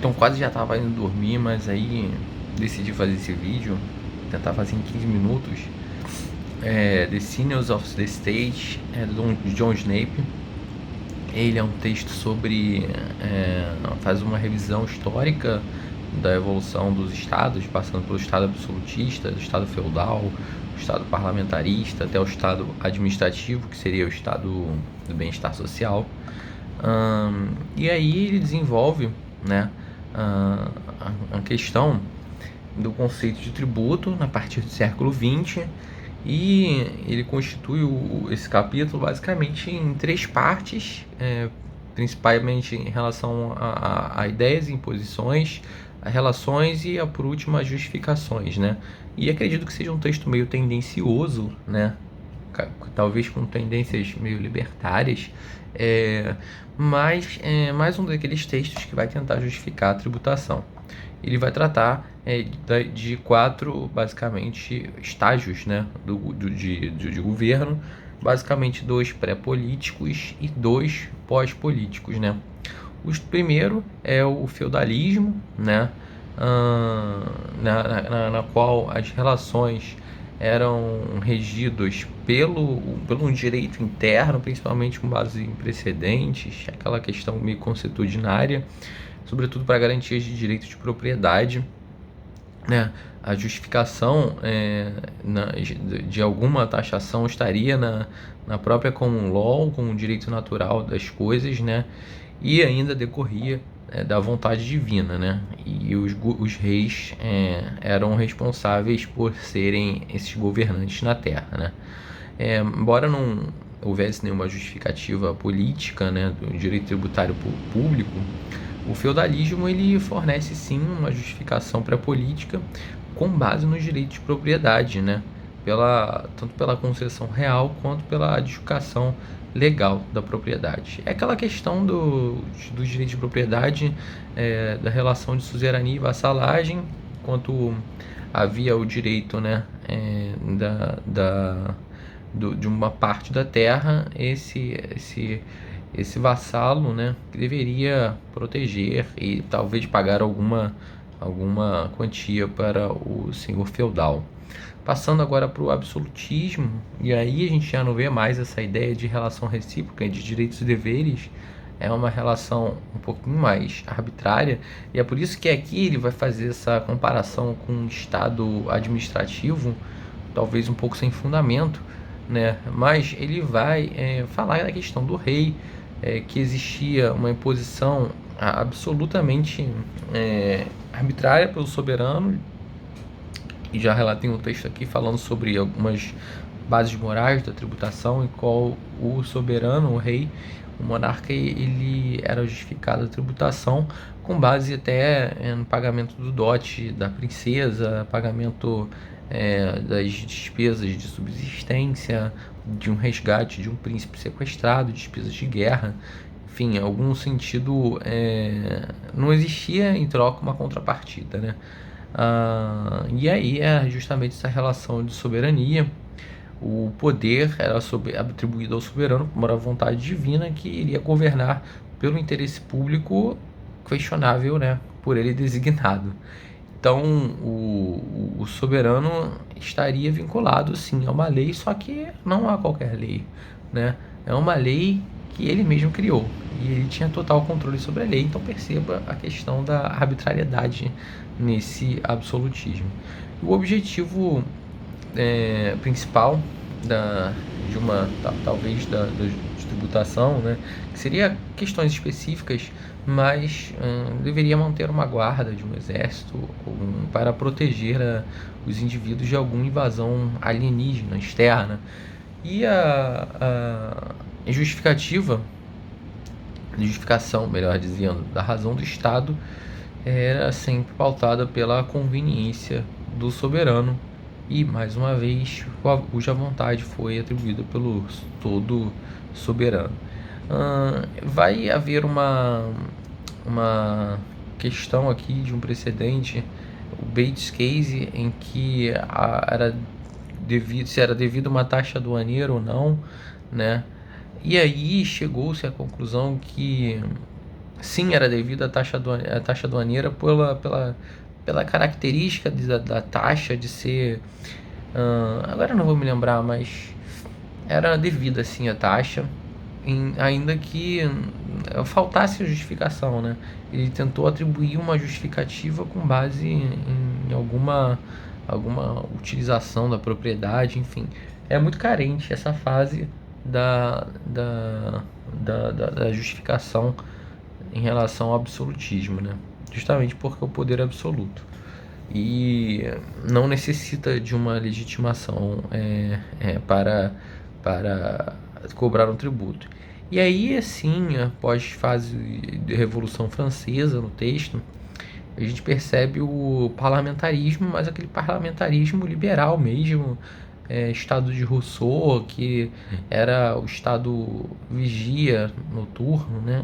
Então quase já estava indo dormir, mas aí decidi fazer esse vídeo, tentar fazer em 15 minutos. The Sinews of the State, do John Snape. Ele é um texto sobre, faz uma revisão histórica da evolução dos estados, passando pelo estado absolutista, do estado feudal, o estado parlamentarista, até o estado administrativo, que seria o estado do bem-estar social. E aí ele desenvolve, né, a questão do conceito de tributo a partir do século XX, e ele constitui esse capítulo basicamente em 3 partes, principalmente em relação a ideias e imposições, a relações e, por último, as justificações, né? E acredito que seja um texto meio tendencioso, né? Talvez com tendências meio libertárias, mas é mais um daqueles textos que vai tentar justificar a tributação. Ele vai tratar de 4, basicamente, estágios, né, de governo, basicamente 2 pré-políticos e 2 pós-políticos, né. O primeiro é o feudalismo, né, na qual as relações eram regidos pelo um direito interno, principalmente com base em precedentes, aquela questão meio consuetudinária, sobretudo para garantias de direito de propriedade, né? A justificação de alguma taxação estaria na própria common law, com o direito natural das coisas, né? E ainda decorria da vontade divina, né? E os reis eram responsáveis por serem esses governantes na terra, né? Embora não houvesse nenhuma justificativa política, né, do direito tributário público, o feudalismo ele fornece sim uma justificação pré-política com base nos direitos de propriedade, né? Tanto pela concessão real quanto pela adjudicação legal da propriedade. É aquela questão dos direitos de propriedade, da relação de suzerania e vassalagem, enquanto havia o direito, né, de uma parte da terra, esse vassalo, né, que deveria proteger e talvez pagar alguma quantia para o senhor feudal. Passando agora para o absolutismo, e aí a gente já não vê mais essa ideia de relação recíproca de direitos e deveres, é uma relação um pouquinho mais arbitrária, e é por isso que aqui ele vai fazer essa comparação com um estado administrativo, talvez um pouco sem fundamento, né? Mas ele vai falar da questão do rei, que existia uma imposição absolutamente arbitrária pelo soberano, e já relatei um texto aqui falando sobre algumas bases morais da tributação, em qual o soberano, o rei, o monarca, ele era justificado a tributação com base até no pagamento do dote da princesa, pagamento das despesas de subsistência, de um resgate de um príncipe sequestrado, despesas de guerra, enfim, em algum sentido não existia em troca uma contrapartida, né? E aí é justamente essa relação de soberania. O poder era atribuído ao soberano por uma vontade divina que iria governar pelo interesse público questionável, né, por ele designado. Então o soberano estaria vinculado sim a uma lei, só que não a qualquer lei, né? É uma lei que ele mesmo criou e ele tinha total controle sobre a lei. Então perceba a questão da arbitrariedade nesse absolutismo. O objetivo principal de uma talvez da tributação, né, que seria questões específicas, mas deveria manter uma guarda de um exército para proteger os indivíduos de alguma invasão alienígena externa. E a justificação, melhor dizendo, da razão do Estado era sempre pautada pela conveniência do soberano, e mais uma vez cuja vontade foi atribuída pelo todo soberano. Vai haver uma questão aqui de um precedente, o Bates Case, em que se era devido uma taxa aduaneira ou não, né? E aí chegou-se à conclusão que sim, era devida à taxa aduaneira pela característica da taxa de ser. Agora eu não vou me lembrar, mas era devida sim a taxa, ainda que faltasse a justificação, né? Ele tentou atribuir uma justificativa com base em alguma utilização da propriedade, enfim. É muito carente essa fase da justificação em relação ao absolutismo, né? Justamente porque é o poder absoluto e não necessita de uma legitimação para cobrar um tributo. E aí, assim, após fase de Revolução Francesa no texto, a gente percebe o parlamentarismo, mas aquele parlamentarismo liberal mesmo, Estado de Rousseau, que era o Estado vigia noturno, né?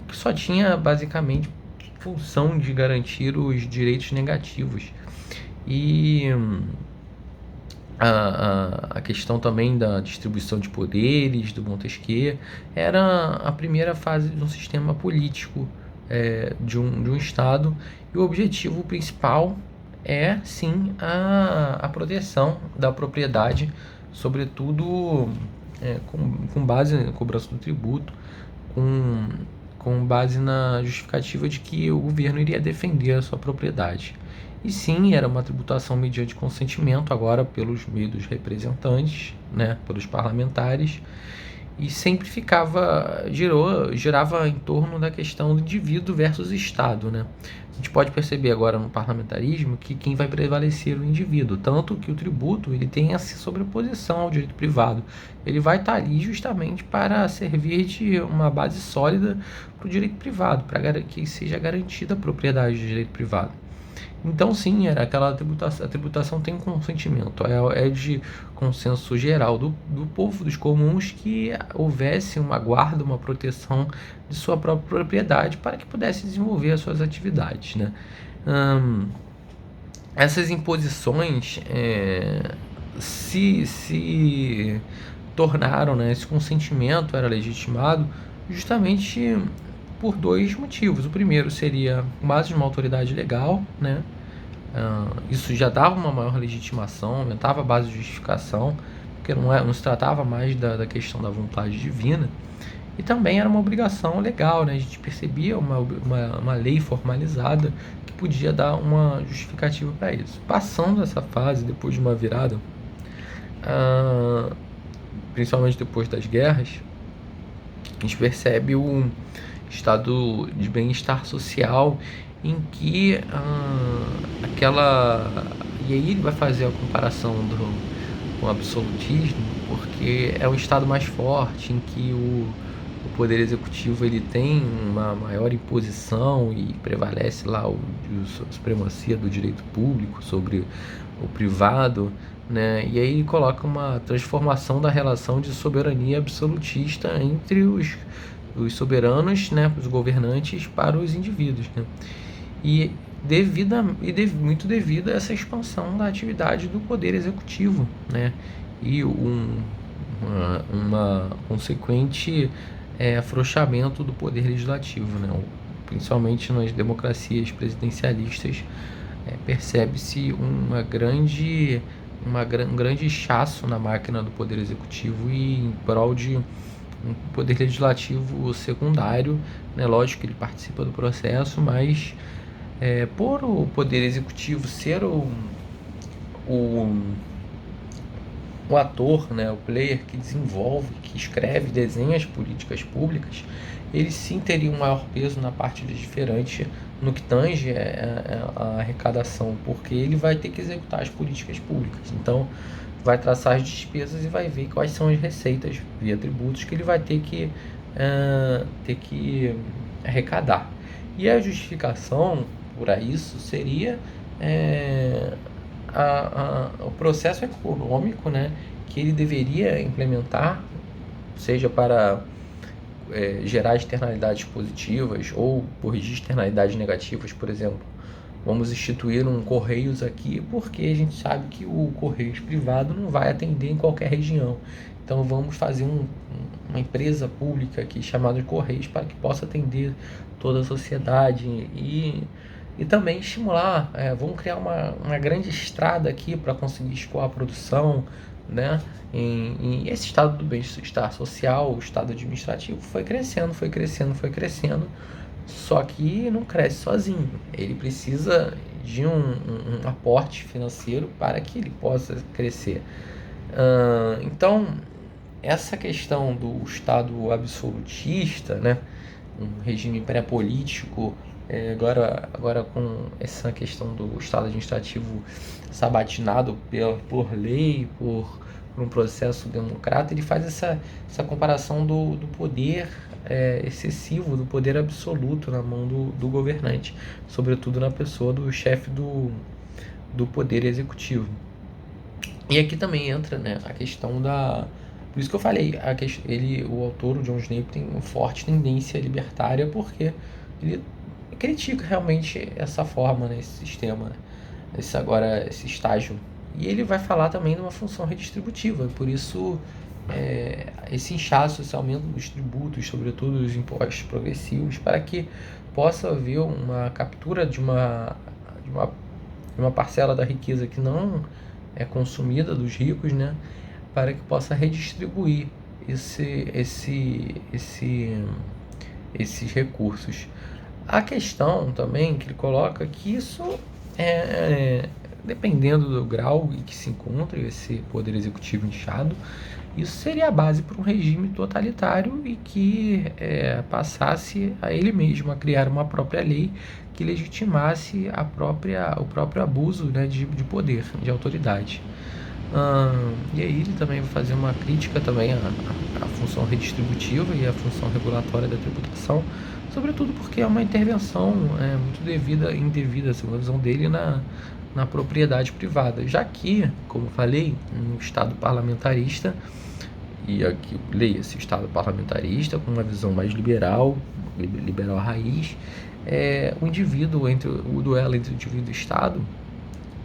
Que só tinha basicamente função de garantir os direitos negativos. E a questão também da distribuição de poderes do Montesquieu era a primeira fase de um sistema político de um Estado, e o objetivo principal é sim a proteção da propriedade, sobretudo com base na cobrança do tributo, com, com base na justificativa de que o governo iria defender a sua propriedade. E sim, era uma tributação mediante consentimento, agora pelos meios dos representantes, né, pelos parlamentares, e sempre girava em torno da questão do indivíduo versus Estado, né? A gente pode perceber agora no parlamentarismo que quem vai prevalecer é o indivíduo, tanto que o tributo ele tem essa sobreposição ao direito privado. Ele vai estar ali justamente para servir de uma base sólida para o direito privado, para que seja garantida a propriedade do direito privado. Então, sim, era aquela tributação. A tributação tem um consentimento, é de consenso geral do povo, dos comuns, que houvesse uma guarda, uma proteção de sua própria propriedade para que pudesse desenvolver as suas atividades, né? Essas imposições se tornaram, né, esse consentimento era legitimado justamente por dois motivos. O primeiro seria com base de uma autoridade legal, né? Isso já dava uma maior legitimação, aumentava a base de justificação, porque não se tratava mais da questão da vontade divina, e também era uma obrigação legal, né? A gente percebia uma lei formalizada que podia dar uma justificativa para isso. Passando essa fase, depois de uma virada, principalmente depois das guerras, a gente percebe o estado de bem-estar social em que e aí ele vai fazer a comparação com o absolutismo, porque é um estado mais forte em que o poder executivo ele tem uma maior imposição e prevalece lá a supremacia do direito público sobre o privado, né? E aí ele coloca uma transformação da relação de soberania absolutista entre os soberanos, né, os governantes, para os indivíduos, né? E muito devido a essa expansão da atividade do poder executivo, né? E uma consequente afrouxamento do poder legislativo, né? Principalmente nas democracias presidencialistas, percebe-se um grande inchaço na máquina do poder executivo e em prol de um poder legislativo secundário, né? Lógico que ele participa do processo, mas por o poder executivo ser o ator, né, o player que desenvolve, que escreve, desenha as políticas públicas, ele sim teria um maior peso na parte legiferante no que tange a arrecadação, porque ele vai ter que executar as políticas públicas. Então, vai traçar as despesas e vai ver quais são as receitas via tributos que ele vai ter que arrecadar. E a justificação para isso seria o processo econômico, né, que ele deveria implementar, seja para gerar externalidades positivas ou corrigir externalidades negativas. Por exemplo, vamos instituir um Correios aqui porque a gente sabe que o Correios privado não vai atender em qualquer região. Então vamos fazer uma empresa pública aqui chamada de Correios para que possa atender toda a sociedade e também estimular, vamos criar uma grande estrada aqui para conseguir escoar a produção, né? Em esse estado do bem-estar social, o estado administrativo foi crescendo, foi crescendo, foi crescendo, só que não cresce sozinho. Ele precisa de um aporte financeiro para que ele possa crescer. Então, essa questão do Estado absolutista, né, um regime pré-político, agora com essa questão do Estado administrativo sabatinado por lei, por um processo democrata, ele faz essa comparação do poder excessivo, do poder absoluto na mão do governante, sobretudo na pessoa do chefe do poder executivo. E aqui também entra, né, a questão da... Por isso que eu falei, o autor, o John Snape, tem uma forte tendência libertária, porque ele critica realmente essa forma, né, esse sistema, esse estágio. E ele vai falar também de uma função redistributiva, por isso esse inchaço, esse aumento dos tributos, sobretudo dos impostos progressivos, para que possa haver uma captura de uma parcela da riqueza que não é consumida dos ricos, né, para que possa redistribuir esses recursos. A questão também que ele coloca que isso dependendo do grau em que se encontra esse poder executivo inchado, isso seria a base para um regime totalitário e que passasse a ele mesmo a criar uma própria lei que legitimasse o próprio abuso, né, de poder, de autoridade. E aí ele também vai fazer uma crítica também à função redistributiva e à função regulatória da tributação, sobretudo porque é uma intervenção muito indevida, segundo a visão dele, na propriedade privada, já que, como falei, no Estado parlamentarista, e aqui leia-se Estado parlamentarista com uma visão mais liberal raiz, o duelo entre o indivíduo e o Estado,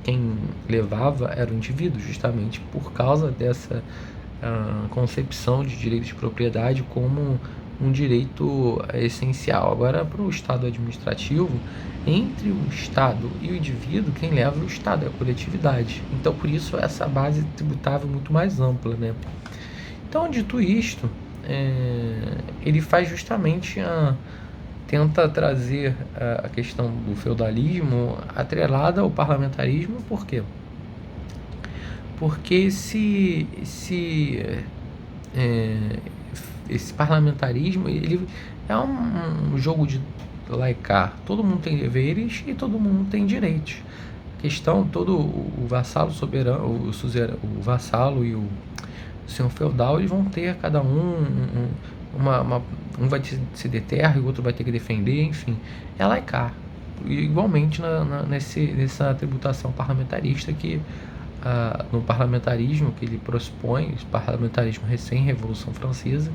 quem levava era o indivíduo, justamente por causa dessa concepção de direito de propriedade como um direito essencial. Agora, para o Estado administrativo, entre o Estado e o indivíduo, quem leva é o Estado, é a coletividade. Então, por isso, essa base tributável é muito mais ampla, né? Então, dito isto, ele faz justamente tenta trazer a questão do feudalismo atrelada ao parlamentarismo. Por quê? Porque esse parlamentarismo ele é um jogo de laicar. Todo mundo tem deveres e todo mundo tem direitos. A questão, todo o vassalo soberano, o vassalo e o senhor feudal, eles vão ter cada um vai se terra e o outro vai ter que defender, enfim, é laicar. Igualmente nessa tributação parlamentarista que no parlamentarismo que ele pressupõe, parlamentarismo recém-revolução francesa,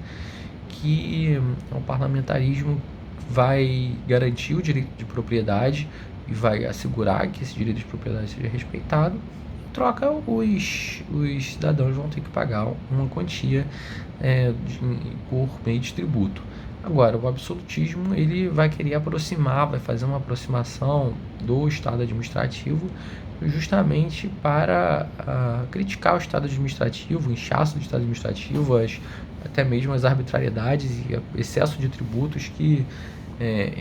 que o parlamentarismo vai garantir o direito de propriedade e vai assegurar que esse direito de propriedade seja respeitado. Em troca, os cidadãos vão ter que pagar uma quantia por meio de tributo. Agora, o absolutismo ele vai querer vai fazer uma aproximação do Estado administrativo justamente para criticar o Estado administrativo, o inchaço do Estado administrativo, até mesmo as arbitrariedades e o excesso de tributos que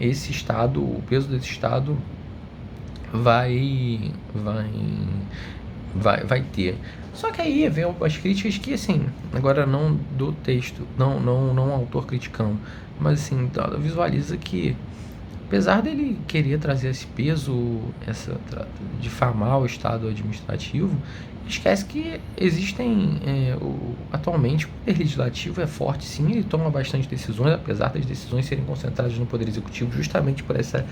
esse Estado, o peso desse Estado vai ter. Só que aí vem algumas críticas que, assim, agora não do texto, não o autor criticando, mas assim, visualiza que, apesar dele querer trazer esse peso, difamar o Estado administrativo, esquece que existem, atualmente, o poder legislativo é forte, sim, ele toma bastante decisões, apesar das decisões serem concentradas no poder executivo, justamente por essa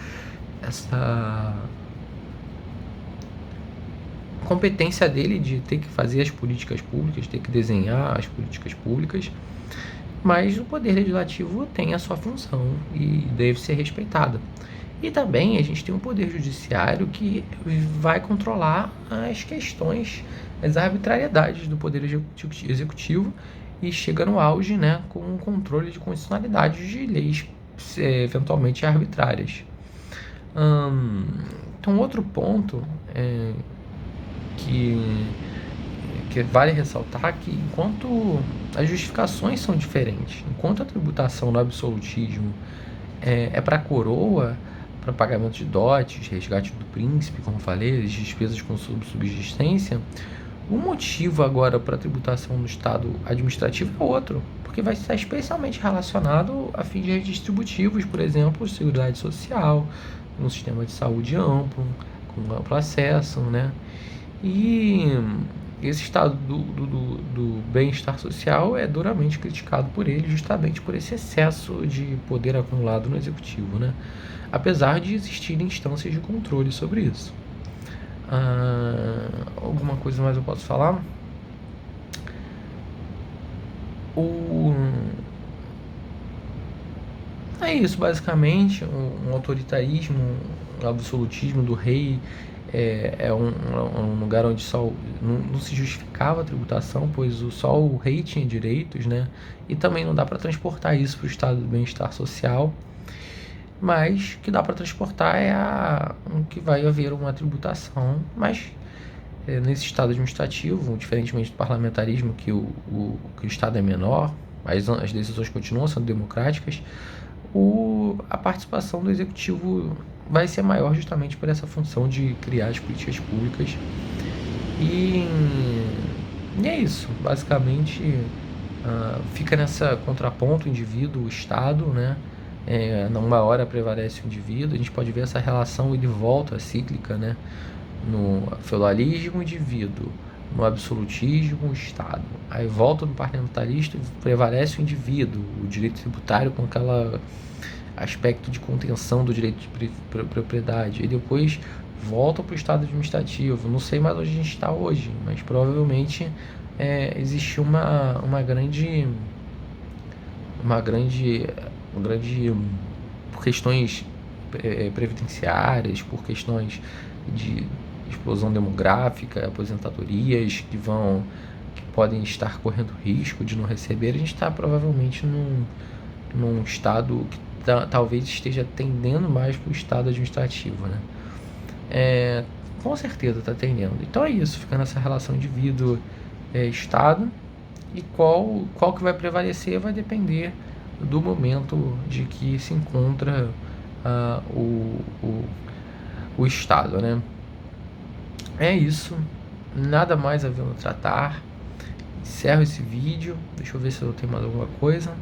competência dele de ter que fazer as políticas públicas, ter que desenhar as políticas públicas, mas o poder legislativo tem a sua função e deve ser respeitada. E também a gente tem um poder judiciário que vai controlar as questões, as arbitrariedades do poder executivo e chega no auge, né, com um controle de constitucionalidade de leis eventualmente arbitrárias. Então, outro ponto que vale ressaltar que enquanto as justificações são diferentes, enquanto a tributação no absolutismo é para a coroa, para pagamento de dotes, resgate do príncipe, como falei, as despesas com subsistência, o motivo agora para a tributação no Estado administrativo é outro, porque vai estar especialmente relacionado a fins redistributivos, por exemplo, seguridade social, um sistema de saúde amplo, com amplo acesso, né? E esse estado do bem-estar social é duramente criticado por ele, justamente por esse excesso de poder acumulado no executivo, né? Apesar de existirem instâncias de controle sobre isso. Alguma coisa mais eu posso falar? É isso, basicamente, um autoritarismo, um absolutismo do rei é um lugar onde só não se justificava a tributação, pois só o rei tinha direitos, né? E também não dá para transportar isso para o estado do bem-estar social, mas o que dá para transportar que vai haver uma tributação, mas nesse estado administrativo, diferentemente do parlamentarismo, que o estado é menor, mas as decisões continuam sendo democráticas, a participação do executivo vai ser maior justamente por essa função de criar as políticas públicas. E é isso, basicamente fica nessa contraponto indivíduo, Estado, né? Numa hora prevalece o indivíduo, a gente pode ver essa relação de volta cíclica, né? No feudalismo, indivíduo; no absolutismo, o Estado. Aí volta no parlamentarismo, prevalece o indivíduo, o direito tributário com aquele aspecto de contenção do direito de propriedade. E depois volta para o Estado administrativo. Não sei mais onde a gente está hoje, mas provavelmente existiu uma grande por questões previdenciárias, por questões de explosão demográfica, aposentadorias que podem estar correndo risco de não receber. A gente está provavelmente num estado que talvez esteja tendendo mais para o estado administrativo, né? Com certeza está tendendo. Então é isso, fica nessa relação indivíduo-estado, e qual que vai prevalecer vai depender do momento de que se encontra o estado, né? É isso, nada mais havendo tratar. Encerro esse vídeo. Deixa eu ver se eu tenho mais alguma coisa.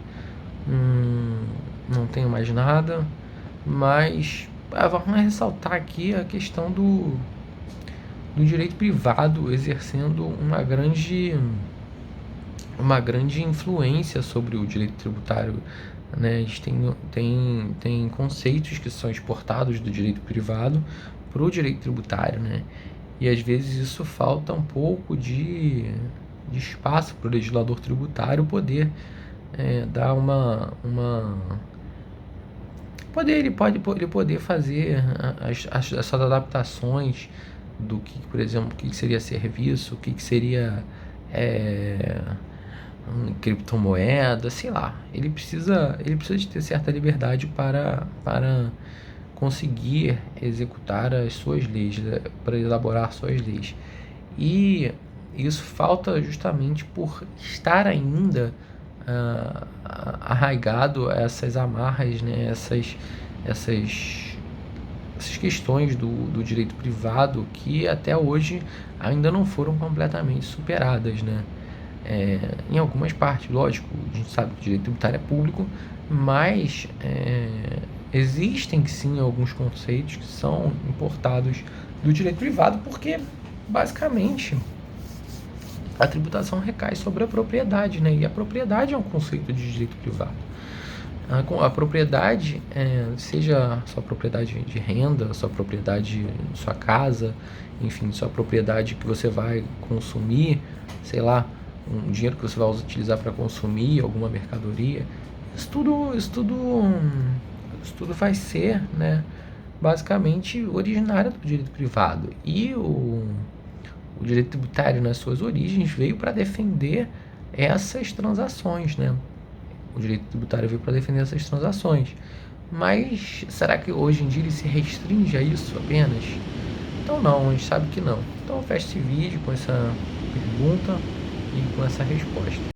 Não tenho mais nada, mas vamos ressaltar aqui a questão do direito privado exercendo uma grande influência sobre o direito tributário, né? A gente tem conceitos que são exportados do direito privado para o direito tributário, né? E às vezes isso falta um pouco de espaço para o legislador tributário poder dar ele poder fazer essas adaptações do que, por exemplo, o que seria serviço, o que seria criptomoeda, sei lá. Ele precisa de ter certa liberdade para conseguir executar as suas leis, para elaborar suas leis. E isso falta justamente por estar ainda arraigado a essas amarras, né? Essas questões do direito privado que até hoje ainda não foram completamente superadas, né? Em algumas partes, lógico, a gente sabe que o direito tributário é público, mas existem sim alguns conceitos que são importados do direito privado, porque basicamente a tributação recai sobre a propriedade, né? E a propriedade é um conceito de direito privado. A propriedade, seja sua propriedade de renda, sua propriedade em sua casa, enfim, sua propriedade que você vai consumir, sei lá, um dinheiro que você vai utilizar para consumir alguma mercadoria, isso tudo vai ser, né, basicamente originário do direito privado. E o direito tributário, nas suas origens, veio para defender essas transações, né? O direito tributário veio para defender essas transações. Mas será que hoje em dia ele se restringe a isso apenas? Então não, a gente sabe que não. Então eu fecho esse vídeo com essa pergunta e com essa resposta.